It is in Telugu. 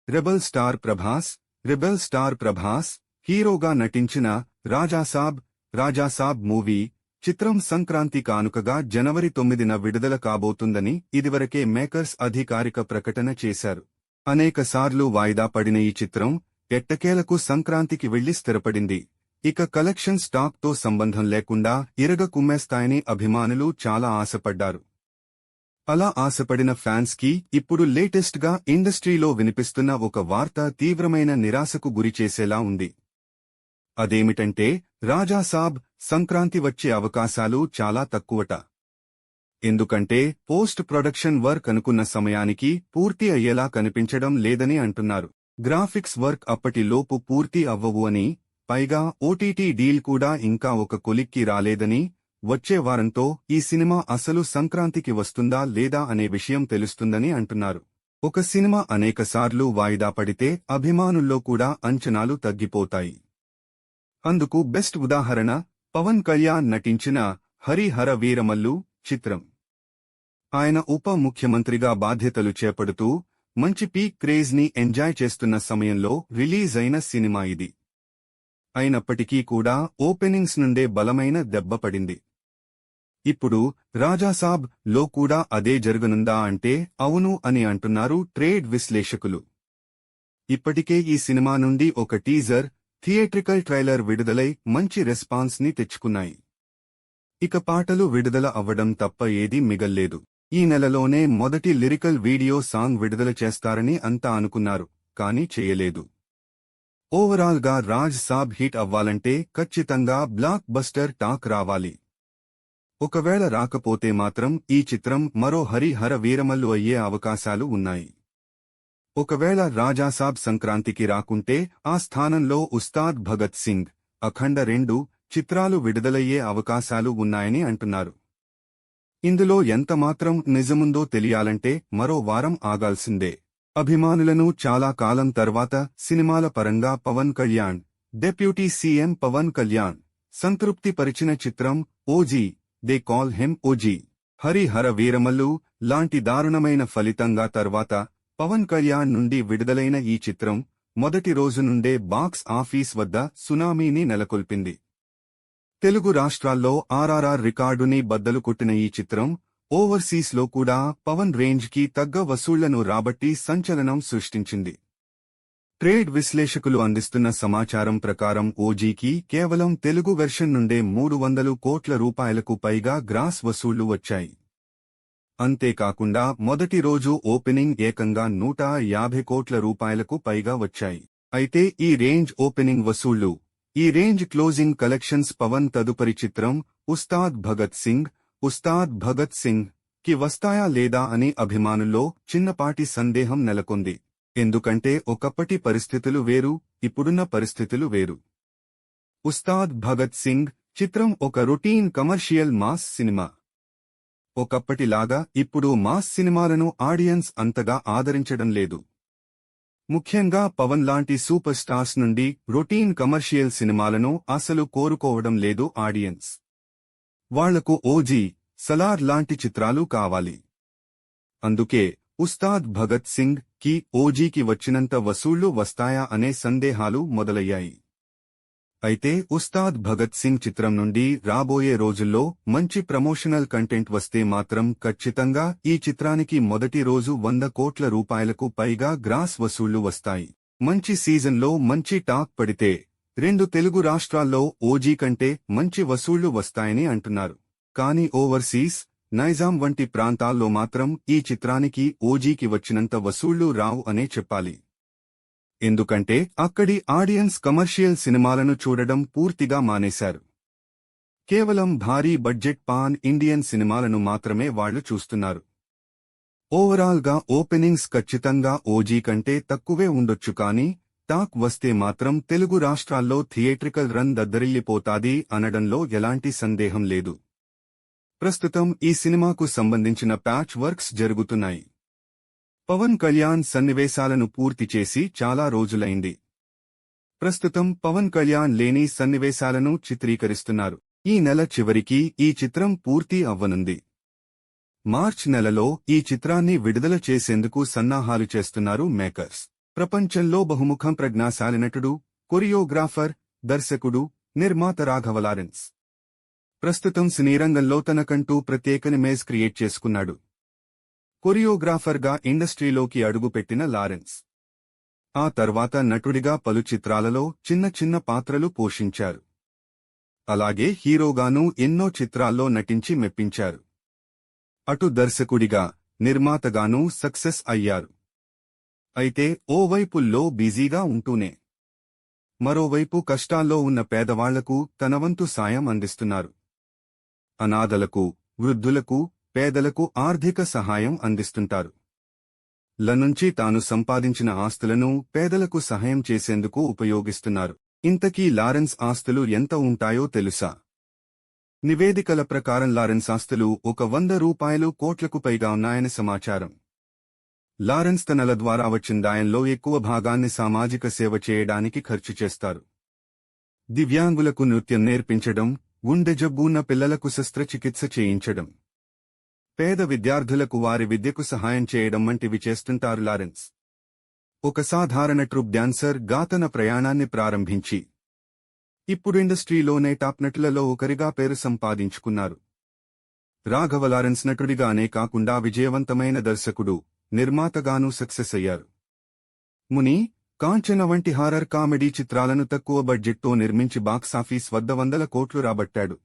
రెబెల్ స్టార్ ప్రభాస్ హీరోగా నటించిన రాజాసాబ్ మూవీ చిత్రం సంక్రాంతి కానుకగా జనవరి 9న విడుదల కాబోతుందని ఇదివరకే మేకర్స్ అధికారిక ప్రకటన చేశారు. అనేకసార్లు వాయిదా పడిన ఈ చిత్రం ఎట్టకేలకు సంక్రాంతికి వెళ్లి స్థిరపడింది. ఇక కలెక్షన్ స్టాక్తో సంబంధం లేకుండా ఇరగ కుమ్మేస్తాయని అభిమానులు చాలా ఆశపడ్డారు. అలా ఆశపడిన ఫ్యాన్స్కి ఇప్పుడు లేటెస్ట్ గా ఇండస్ట్రీలో వినిపిస్తున్న ఒక వార్త తీవ్రమైన నిరాశకు గురిచేసేలా ఉంది. అదేమిటంటే రాజాసాబ్ సంక్రాంతి వచ్చే అవకాశాలు చాలా తక్కువట. ఎందుకంటే పోస్ట్ ప్రొడక్షన్ వర్క్ అనుకున్న సమయానికి పూర్తి అయ్యేలా కనిపించడం లేదని అంటున్నారు. గ్రాఫిక్స్ వర్క్ అప్పటిలోపు పూర్తి అవ్వవు అని, పైగా ఓటీటీ డీల్ కూడా ఇంకా ఒక కొలిక్కి రాలేదని, వచ్చే వారంతో ఈ సినిమా అసలు సంక్రాంతికి వస్తుందా లేదా అనే విషయం తెలుస్తుందని అంటున్నారు. ఒక సినిమా అనేకసార్లు వాయిదా పడితే అభిమానుల్లో కూడా అంచనాలు తగ్గిపోతాయి. అందుకు బెస్ట్ ఉదాహరణ పవన్ కళ్యాణ్ నటించిన హరిహర వీరమల్లు చిత్రం. ఆయన ఉప ముఖ్యమంత్రిగా బాధ్యతలు చేపడుతూ మంచి పీక్ క్రేజ్ ని ఎంజాయ్ చేస్తున్న సమయంలో రిలీజ్ అయిన సినిమా ఇది. అయినప్పటికీ కూడా ఓపెనింగ్స్ నుండే బలమైన దెబ్బ పడింది. ఇప్పుడు రాజాసాబ్ లో కూడా అదే జరగనుందా అంటే అవును అని అంటున్నారు ట్రేడ్ విశ్లేషకులు. ఇప్పటికే ఈ సినిమా నుండి ఒక టీజర్, థియేట్రికల్ ట్రైలర్ విడుదలై మంచి రెస్పాన్స్ ని తెచ్చుకున్నాయి. ఇక పాటలు విడుదల అవ్వడం తప్ప ఏదీ మిగల్లేదు. ఈ నెలలోనే మొదటి లిరికల్ వీడియో సాంగ్ విడుదల చేస్తారని అంతా అనుకున్నారు, కానీ చేయలేదు. ఓవరాల్ గా రాజ్ సాబ్ హిట్ అవ్వాలంటే ఖచ్చితంగా బ్లాక్ బస్టర్ టాక్ రావాలి. ఒకవేళ రాకపోతే మాత్రం ఈ చిత్రం మరో హరిహర వీరమల్లు అయ్యే అవకాశాలు ఉన్నాయి. ఒకవేళ రాజాసాబ్ సంక్రాంతికి రాకుంటే ఆ స్థానంలో ఉస్తాద్ భగత్ సింగ్, అఖండ 2 చిత్రాలు విడుదలయ్యే అవకాశాలు ఉన్నాయని అంటున్నారు. ఇందులో ఎంతమాత్రం నిజముందో తెలియాలంటే మరో వారం ఆగాల్సిందే. అభిమానులను చాలా కాలం తర్వాత సినిమాల పరంగా పవన్ కళ్యాణ్, డిప్యూటీ సీఎం పవన్ కళ్యాణ్ సంతృప్తిపరిచిన చిత్రం OG, they call him OG. Harihara Veeramallu లాంటి దారుణమైన ఫలితంగా తర్వాత పవన్ కళ్యాణ్ నుండి విడుదలైన ఈ చిత్రం మొదటి రోజు నుండే బాక్స్ ఆఫీస్ వద్ద సునామీని నెలకొల్పింది. తెలుగు రాష్ట్రాల్లో ఆర్ఆర్ఆర్ రికార్డుని బద్దలు కొట్టిన ఈ చిత్రం ఓవర్సీస్ లో కూడా పవన్ రేంజ్ కి తగ్గ వసూళ్లను రాబట్టి సంచలనం సృష్టించింది. ట్రేడ్ విశ్లేషకులు అందిస్తున్న సమాచారం ప్రకారం ఓజీకి కేవలం తెలుగు వెర్షన్ నుండే 300 కోట్ల రూపాయలకు పైగా గ్రాస్ వసూళ్లు వచ్చాయి. అంతేకాకుండా మొదటి రోజు ఓపెనింగ్ ఏకంగా 150 కోట్ల రూపాయలకు పైగా వచ్చాయి. అయితే ఈ రేంజ్ ఓపెనింగ్ వసూళ్లు, ఈ రేంజ్ క్లోజింగ్ కలెక్షన్స్ పవన్ తదుపరి చిత్రం ఉస్తాద్ భగత్ సింగ్ కి వస్తాయా లేదా అని అభిమానుల్లో చిన్నపాటి సందేహం నెలకొంది. ఎందుకంటే ఒకప్పటి పరిస్థితులు వేరు, ఇప్పుడున్న పరిస్థితులు వేరు. ఉస్తాద్ భగత్ సింగ్ చిత్రం ఒక రొటీన్ కమర్షియల్ మాస్ సినిమా. ఒకప్పటిలాగా ఇప్పుడు మాస్ సినిమాలను ఆడియన్స్ అంతగా ఆదరించడం లేదు. ముఖ్యంగా పవన్ లాంటి సూపర్ స్టార్స్ నుండి రొటీన్ కమర్షియల్ సినిమాలను అసలు కోరుకోవడం లేదు ఆడియన్స్. వాళ్లకు ఓజీ, సలార్ లాంటి చిత్రాలు కావాలి. అందుకే ఉస్తాద్ భగత్ సింగ్ కి ఓజీకి వచ్చినంత వసూళ్లు వస్తాయా అనే సందేహాలు మొదలయ్యాయి. అయితే ఉస్తాద్ భగత్ సింగ్ చిత్రం నుండి రాబోయే రోజుల్లో మంచి ప్రమోషనల్ కంటెంట్ వస్తే మాత్రం ఖచ్చితంగా ఈ చిత్రానికి మొదటి రోజు 100 కోట్ల రూపాయలకు పైగా గ్రాస్ వసూళ్లు వస్తాయి. మంచి సీజన్లో మంచి టాక్ పడితే 2 తెలుగు రాష్ట్రాల్లో ఓజీ కంటే మంచి వసూళ్లు వస్తాయని అంటున్నారు. కానీ ఓవర్సీస్, నైజాం వంటి ప్రాంతాల్లో మాత్రం ఈ చిత్రానికి ఓజీకి వచ్చినంత వసూళ్లు రావు అనే చెప్పాలి. ఎందుకంటే అక్కడి ఆడియన్స్ కమర్షియల్ సినిమాలను చూడడం పూర్తిగా మానేశారు. కేవలం భారీ బడ్జెట్ పాన్ ఇండియన్ సినిమాలను మాత్రమే వాళ్లు చూస్తున్నారు. ఓవరాల్ గా ఓపెనింగ్స్ ఖచ్చితంగా ఓజీ కంటే తక్కువే ఉండొచ్చు, కానీ టాక్ వస్తే మాత్రం తెలుగు రాష్ట్రాల్లో థియేట్రికల్ రన్ దద్దరిల్లిపోతాది అనడంలో ఎలాంటి సందేహం లేదు. ప్రస్తుతం ఈ సినిమాకు సంబంధించిన ప్యాచ్ వర్క్స్ జరుగుతున్నాయి. పవన్ కళ్యాణ్ సన్నివేశాలను పూర్తి చేసి చాలా రోజులైంది. ప్రస్తుతం పవన్ కళ్యాణ్ లేని సన్నివేశాలను చిత్రీకరిస్తున్నారు. ఈ నెల చివరికి ఈ చిత్రం పూర్తి అవ్వనుంది. మార్చ్ నెలలో ఈ చిత్రాన్ని విడుదల చేసేందుకు సన్నాహాలు చేస్తున్నారు మేకర్స్. ప్రపంచంలో బహుముఖం ప్రజ్ఞాశాలి నటుడు, కొరియోగ్రాఫర్, దర్శకుడు, నిర్మాత రాఘవ లారెన్స్ ప్రస్తుతం సినీ రంగంలో తనకంటూ ప్రత్యేక ఇమేజ్ క్రియేట్ చేసుకున్నాడు. కొరియోగ్రాఫర్గా ఇండస్ట్రీలోకి అడుగుపెట్టిన లారెన్స్ ఆ తర్వాత నటుడిగా పలు చిత్రాలలో చిన్న చిన్న పాత్రలు పోషించారు. అలాగే హీరోగానూ ఎన్నో చిత్రాల్లో నటించి మెప్పించారు. అటు దర్శకుడిగా, నిర్మాతగానూ సక్సెస్ అయ్యారు. అయితే ఓవైపుల్లో బిజీగా ఉంటూనే మరోవైపు కష్టాల్లో ఉన్న పేదవాళ్లకు తన వంతు సాయం అందిస్తున్నారు. అనాథలకు, వృద్ధులకు, పేదలకు ఆర్థిక సహాయం అందిస్తుంటారు. నుంచి తాను సంపాదించిన ఆస్తులను పేదలకు సహాయం చేసేందుకు ఉపయోగిస్తున్నారు. ఇంతకీ లారెన్స్ ఆస్తులు ఎంత ఉంటాయో తెలుసా? నివేదికల ప్రకారం లారెన్స్ ఆస్తులు ₹100 కోట్లకు పైగా ఉన్నాయని సమాచారం. లారెన్స్ తనల ద్వారా వచ్చిందాయంలో ఎక్కువ భాగాన్ని సామాజిక సేవ చేయడానికి ఖర్చు చేస్తారు. దివ్యాంగులకు నృత్యం నేర్పించడం, గుండె జబ్బున్న పిల్లలకు శస్త్రచికిత్స చేయించడం, పేద విద్యార్థులకు వారి విద్యకు సహాయం చేయడం వంటివి చేస్తుంటారు లారెన్స్. ఒక సాధారణ ట్రూప్ డాన్సర్ గా తన ప్రయాణాన్ని ప్రారంభించి ఇప్పుడు ఇండస్ట్రీలోనే టాప్ నటులలో ఒకరిగా పేరు సంపాదించుకున్నారు. రాఘవ లారెన్స్ నటుడిగానే కాకుండా విజయవంతమైన దర్శకుడు, నిర్మాతగానూ సక్సెస్ అయ్యారు. ముని, కాంచన వంటి హారర్ కామెడీ చిత్రాలను తక్కువ బడ్జెట్తో నిర్మించి బాక్సాఫీస్ వద్ద 100 కోట్లు రాబట్టాడు.